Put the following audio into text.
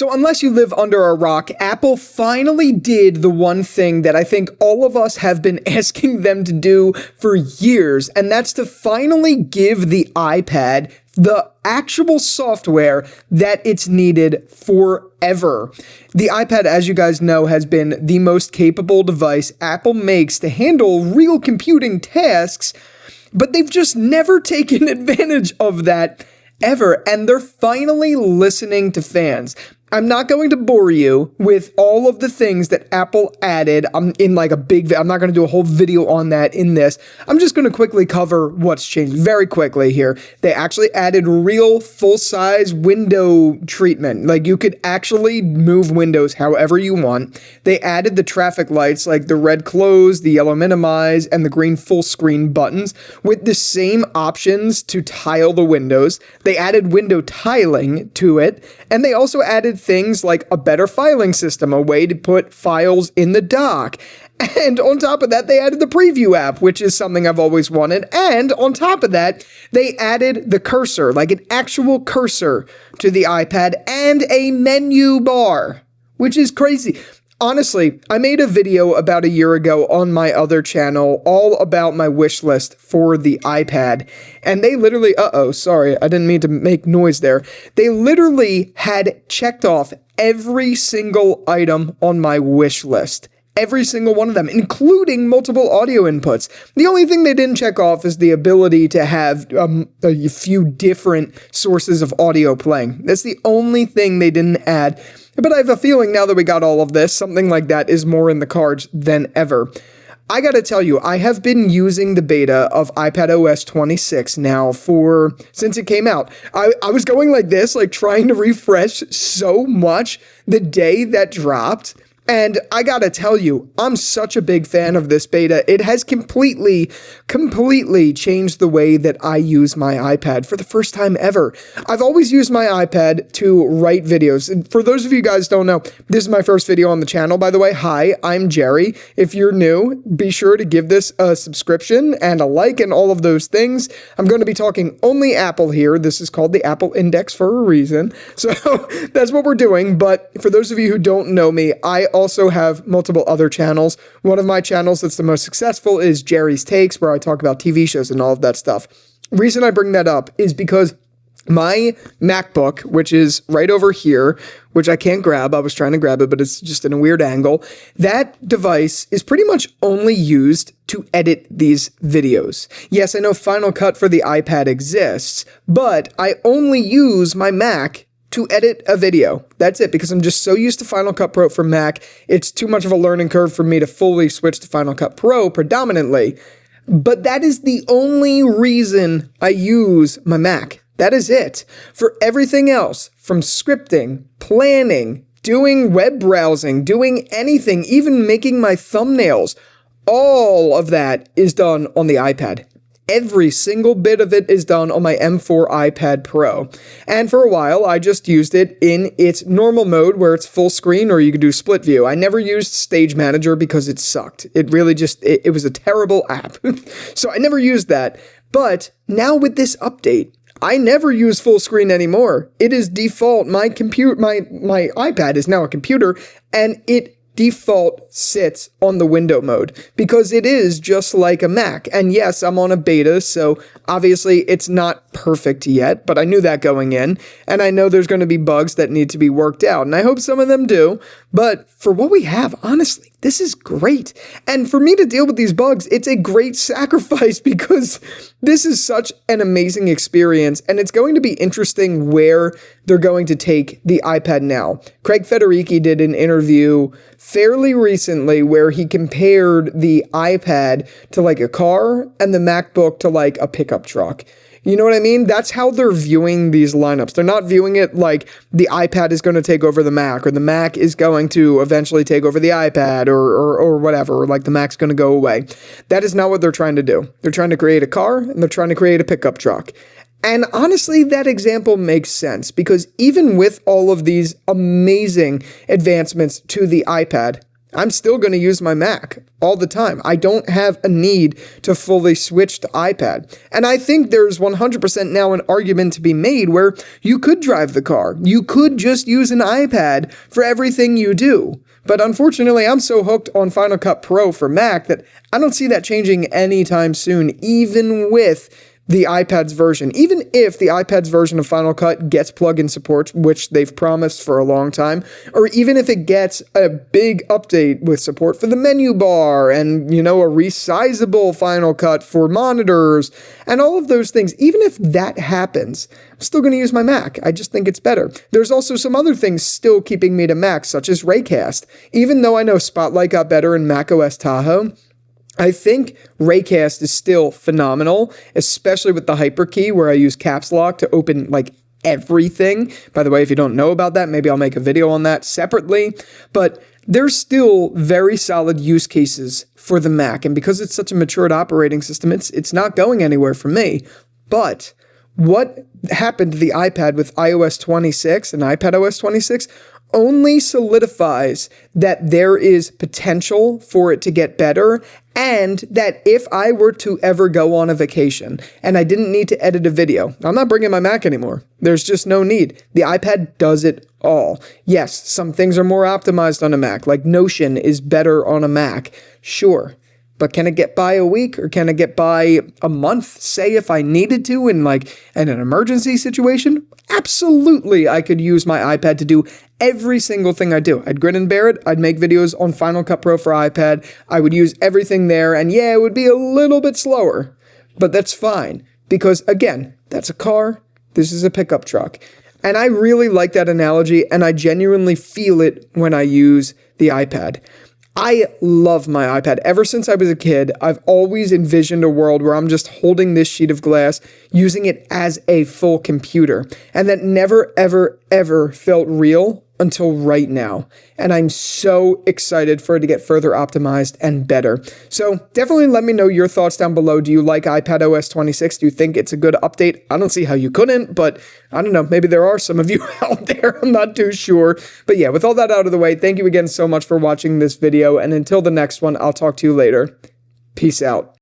So unless you live under a rock, Apple finally did the one thing that I think all of us have been asking them to do for years, and that's to finally give the iPad the actual software that it's needed forever. The iPad, as you guys know, has been the most capable device Apple makes to handle real computing tasks, but they've just never taken advantage of that ever, and they're finally listening to fans. I'm not going to bore you with all of the things that Apple added. I'm not going to do a whole video on that in this. I'm just going to quickly cover what's changed very quickly here. They actually added real full-size window treatment. Like, you could actually move windows however you want. They added the traffic lights, like the red close, the yellow minimize, and the green full screen buttons with the same options to tile the windows. They added window tiling to it, and they also added things like a better filing system, a way to put files in the dock. And on top of that, they added the preview app, which is something I've always wanted. And on top of that, they added the cursor, like an actual cursor to the iPad, and a menu bar, which is crazy. Honestly, I made a video about a year ago on my other channel all about my wish list for the iPad, and they literally, sorry, I didn't mean to make noise there. They literally had checked off every single item on my wish list. Every single one of them, including multiple audio inputs. The only thing they didn't check off is the ability to have a few different sources of audio playing. That's the only thing they didn't add. But I have a feeling now that we got all of this, something like that is more in the cards than ever. I gotta tell you, I have been using the beta of iPadOS 26 now since it came out. I was going like this, like trying to refresh so much the day that dropped. And I gotta tell you, I'm such a big fan of this beta. It has completely changed the way that I use my iPad for the first time ever. I've always used my iPad to write videos. And for those of you guys who don't know, this is my first video on the channel, by the way. Hi, I'm Jerry. If you're new, be sure to give this a subscription and a like and all of those things. I'm going to be talking only Apple here. This is called the Apple Index for a reason. So that's what we're doing. But for those of you who don't know me, I also have multiple other channels. One of my channels that's the most successful is Jerry's Takes, where I talk about TV shows and all of that stuff. The reason I bring that up is because my MacBook, which is right over here, which I can't grab. I was trying to grab it, but it's just in a weird angle. That device is pretty much only used to edit these videos. Yes, I know Final Cut for the iPad exists, but I only use my Mac to edit a video. That's it, because I'm just so used to Final Cut Pro for Mac. It's too much of a learning curve for me to fully switch to Final Cut Pro predominantly. But that is the only reason I use my Mac. That is it. For everything else, from scripting, planning, doing web browsing, doing anything, even making my thumbnails, all of that is done on the iPad. Every single bit of it is done on my M4 iPad Pro. And for a while, I just used it in its normal mode where it's full screen, or you could do split view. I never used Stage Manager because it sucked. It really just, it was a terrible app. So I never used that. But now with this update, I never use full screen anymore. It is default. My iPad is now a computer, and it default sits on the window mode because it is just like a Mac. And yes, I'm on a beta, so obviously it's not perfect yet, but I knew that going in, and I know there's going to be bugs that need to be worked out, and I hope some of them do. But for what we have, honestly, this is great. And for me to deal with these bugs, it's a great sacrifice because this is such an amazing experience, and it's going to be interesting where they're going to take the iPad now. Craig Federighi did an interview fairly recently where he compared the iPad to like a car and the MacBook to like a pickup truck. You know what I mean? That's how they're viewing these lineups. They're not viewing it like the iPad is going to take over the Mac, or the Mac is going to eventually take over the iPad, or whatever, or like the Mac's going to go away. That is not what they're trying to do. They're trying to create a car, and they're trying to create a pickup truck. And honestly, that example makes sense because even with all of these amazing advancements to the iPad, I'm still going to use my Mac all the time. I don't have a need to fully switch to iPad. And I think there's 100% now an argument to be made where you could drive the car. You could just use an iPad for everything you do. But unfortunately, I'm so hooked on Final Cut Pro for Mac that I don't see that changing anytime soon, even with the iPad's version. Even if the iPad's version of Final Cut gets plugin support, which they've promised for a long time, or even if it gets a big update with support for the menu bar and, a resizable Final Cut for monitors and all of those things, even if that happens, I'm still going to use my Mac. I just think it's better. There's also some other things still keeping me to Mac, such as Raycast. Even though I know Spotlight got better in macOS Tahoe, I think Raycast is still phenomenal, especially with the hyperkey where I use caps lock to open everything. By the way, if you don't know about that, maybe I'll make a video on that separately. But there's still very solid use cases for the Mac. And because it's such a matured operating system, it's not going anywhere for me. But what happened to the iPad with iOS 26 and iPadOS 26 only solidifies that there is potential for it to get better, and that if I were to ever go on a vacation and I didn't need to edit a video, I'm not bringing my Mac anymore. There's just no need. The iPad does it all. Yes, some things are more optimized on a Mac, like Notion is better on a Mac. Sure. But can it get by a week, or can it get by a month? Say if I needed to in an emergency situation? Absolutely, I could use my iPad to do every single thing I do. I'd grin and bear it. I'd make videos on Final Cut Pro for iPad. I would use everything there, and yeah, it would be a little bit slower, but that's fine because again, that's a car. This is a pickup truck. And I really like that analogy, and I genuinely feel it when I use the iPad. I love my iPad. Ever since I was a kid, I've always envisioned a world where I'm just holding this sheet of glass, using it as a full computer. And that never, ever, ever felt real until right now. And I'm so excited for it to get further optimized and better. So definitely let me know your thoughts down below. Do you like iPadOS 26? Do you think it's a good update? I don't see how you couldn't, but I don't know. Maybe there are some of you out there. I'm not too sure. But yeah, with all that out of the way, thank you again so much for watching this video. And until the next one, I'll talk to you later. Peace out.